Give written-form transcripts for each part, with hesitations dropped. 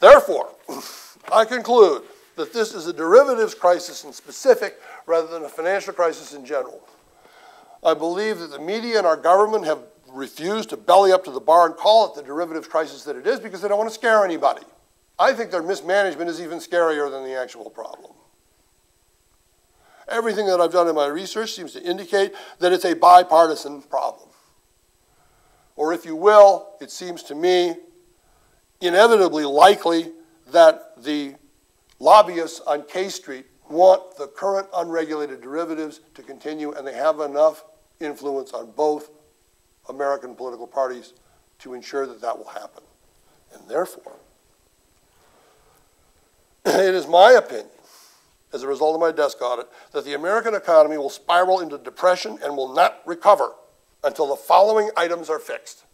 Therefore, I conclude that this is a derivatives crisis in specific rather than a financial crisis in general. I believe that the media and our government have refused to belly up to the bar and call it the derivatives crisis that it is because they don't want to scare anybody. I think their mismanagement is even scarier than the actual problem. Everything that I've done in my research seems to indicate that it's a bipartisan problem. Or if you will, it seems to me inevitably likely that the lobbyists on K Street want the current unregulated derivatives to continue, and they have enough influence on both American political parties to ensure that that will happen. And therefore, it is my opinion, as a result of my desk audit, that the American economy will spiral into depression and will not recover until the following items are fixed.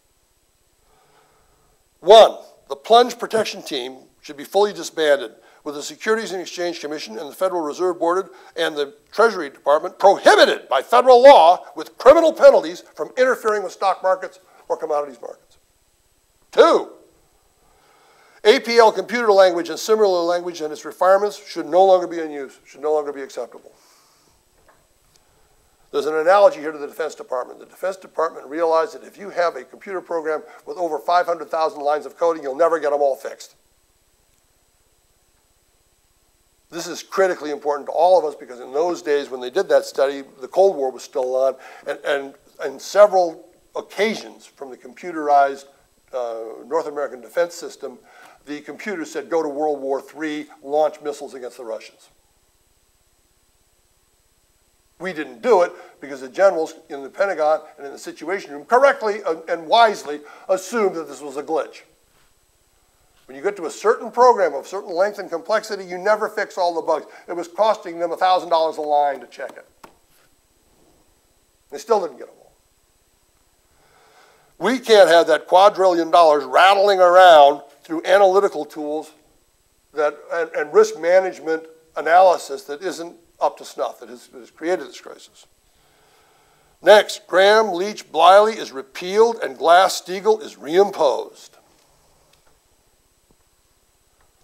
1, the plunge protection team should be fully disbanded, with the Securities and Exchange Commission and the Federal Reserve Board and the Treasury Department prohibited by federal law with criminal penalties from interfering with stock markets or commodities markets. 2, APL computer language and similar language and its requirements should no longer be in use, should no longer be acceptable. There's an analogy here to the Defense Department. The Defense Department realized that if you have a computer program with over 500,000 lines of coding, you'll never get them all fixed. This is critically important to all of us because in those days when they did that study, the Cold War was still on, and several occasions from the computerized North American defense system, the computer said, go to World War III, launch missiles against the Russians. We didn't do it because the generals in the Pentagon and in the Situation Room correctly and wisely assumed that this was a glitch. When you get to a certain program of certain length and complexity, you never fix all the bugs. It was costing them $1,000 a line to check it. They still didn't get them all. We can't have that $quadrillion rattling around through analytical tools and risk management analysis that isn't up to snuff, that has created this crisis. Next, Graham, Leach, Bliley is repealed and Glass-Steagall is reimposed.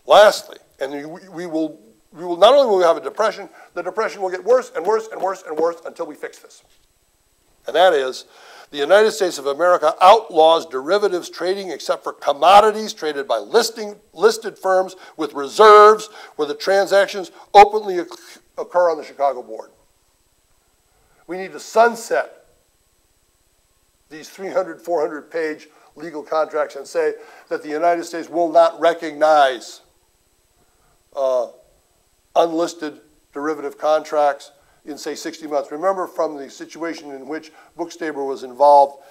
Lastly, and we will not only will we have a depression, the depression will get worse and worse and worse and worse until we fix this. And that is, the United States of America outlaws derivatives trading except for commodities traded by listed firms with reserves where the transactions openly occur on the Chicago board. We need to sunset these 300, 400-page legal contracts and say that the United States will not recognize unlisted derivative contracts in, say, 60 months. Remember from the situation in which Bookstaber was involved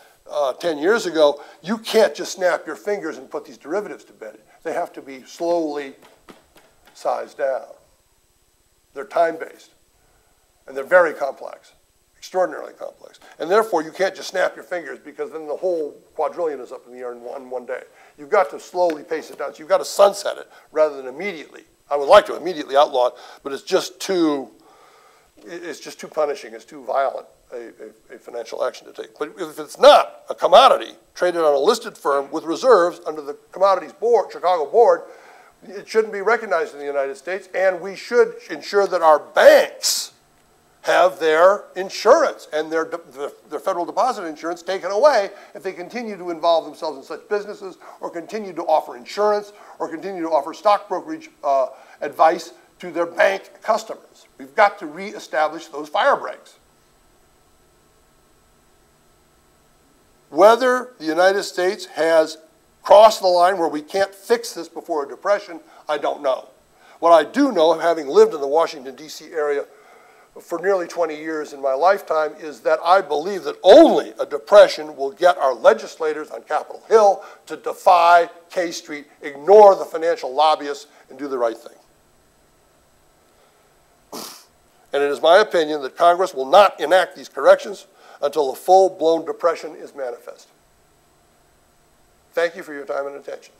10 years ago, you can't just snap your fingers and put these derivatives to bed. They have to be slowly sized down. They're time-based, and they're very complex, extraordinarily complex. And therefore, you can't just snap your fingers because then the whole quadrillion is up in the air in one day. You've got to slowly pace it down. So you've got to sunset it rather than immediately. I would like to immediately outlaw it, but it's just too punishing. It's too violent a financial action to take. But if it's not a commodity traded on a listed firm with reserves under the Commodities Board, Chicago Board, it shouldn't be recognized in the United States, and we should ensure that our banks have their insurance and their federal deposit insurance taken away if they continue to involve themselves in such businesses or continue to offer insurance or continue to offer stock brokerage advice to their bank customers. We've got to reestablish those fire breaks. Whether the United States has crossed the line where we can't fix this before a depression, I don't know. What I do know, having lived in the Washington, D.C. area for nearly 20 years in my lifetime, is that I believe that only a depression will get our legislators on Capitol Hill to defy K Street, ignore the financial lobbyists, and do the right thing. And it is my opinion that Congress will not enact these corrections until a full-blown depression is manifest. Thank you for your time and attention.